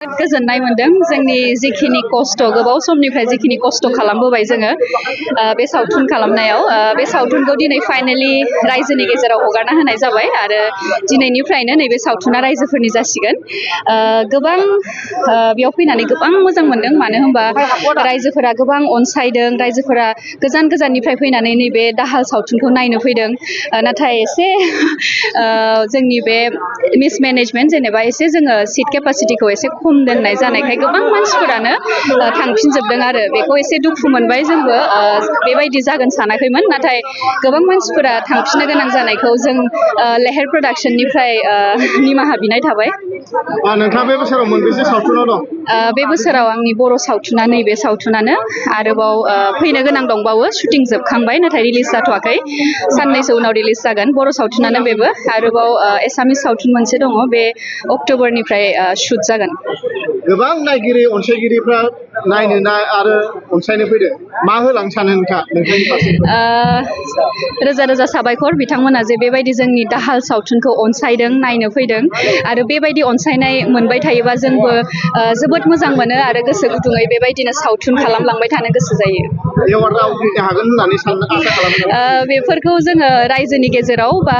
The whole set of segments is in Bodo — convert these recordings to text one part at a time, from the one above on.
गोजोननाय मोनदों जोंनि जिखिनि खस्थ' गोबाव समनिफ्राय जिखिनि खस्थ' खालामबोबाय जोङो बे सावथुन खालामनायाव बे सावथुनखौ दिनै फाइनालि रायजोनि गेजेराव हगारना होनाय जाबाय आरो दिनैनिफ्रायनो नैबे सावथुना रायजोफोरनि जासिगोन गोबां बेयाव फैनानै गोबां मोजां मोनदों मानो होनबा रायजोफोरा गोबां अनसायदों रायजोफोरा गोजान गोजाननिफ्राय फैनानै नैबे दाहाल सावथुनखौ नायनो फैदों नाथाय एसे जोंनि बे मिसमेनेजमेन्ट जेनेबा एसे जोङो सिट केपासिटिखौ एसे खम दोननाय जानायखाय गोबां मानसिफोरानो थांफिनजोबदों आरो बेखौ एसे दुखु मोनबाय जोंबो बेबायदि जागोन सानाखैमोन नाथाय गोबां मानसिफोरा थांफिननो गोनां जानायखौ जों लेहेर प्रडाक्शननिफ्राय निमाहा बिनाय थाबाय नोंथाङा बे बोसोराव मोनबेसे सावथुनाव दं बे बोसोराव आंनि बर' सावथुना नैबे सावथुनानो आरोबाव फैनो गोनां दंबावो शुटिं जोबखांबाय नाथाय रिलिज जाथ'वाखै साननैसो उनाव रिलिज जागोन बर' सावथुनानो बेबो आरोबाव एसामिस सावथुन मोनसे दङ बे अक्ट'बरनिफ्राय शुट जागोन गोबां नायगिरि अनसायगिरिफ्रा नायनो आरो अनसायनो फैदों मा होलांनो सानो नोंथांनि फारसे रोजा रोजा साबायखर बिथांमोना जे बेबायदि जोंनि दाहाल सावथुनखौ अनसायदों नायनो फैदों आरो बेबायदि अनसायनाय मोनबाय थायोबा जोंबो जोबोद मोजां मोनो आरो गोसो गुदुङै बेबायदिनो सावथुन खालामलांबाय थानो गोसो जायो हागोन होननानै आसा खालामो बेफोरखौ जोङो रायजोनि गेजेराव बा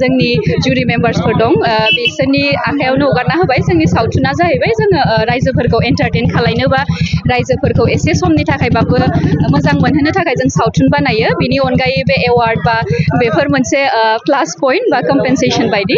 जोंनि जुरि मेम्बार्सफोर दं बिसोरनि आखायावनो हगारना होबाय जोंनि सावथुना जाहैबाय जोङो रायजोफोरखौ एन्टारटेन खालायनो बा रायजोफोरखौ एसे समनि थाखायबाबो मोजां मोनहोनो थाखाय जों सावथुन बानायो बिनि अनगायै बे एवार्ड बा बेफोर मोनसे प्लास पइन्ट बा कम्पेनसेसन बायदि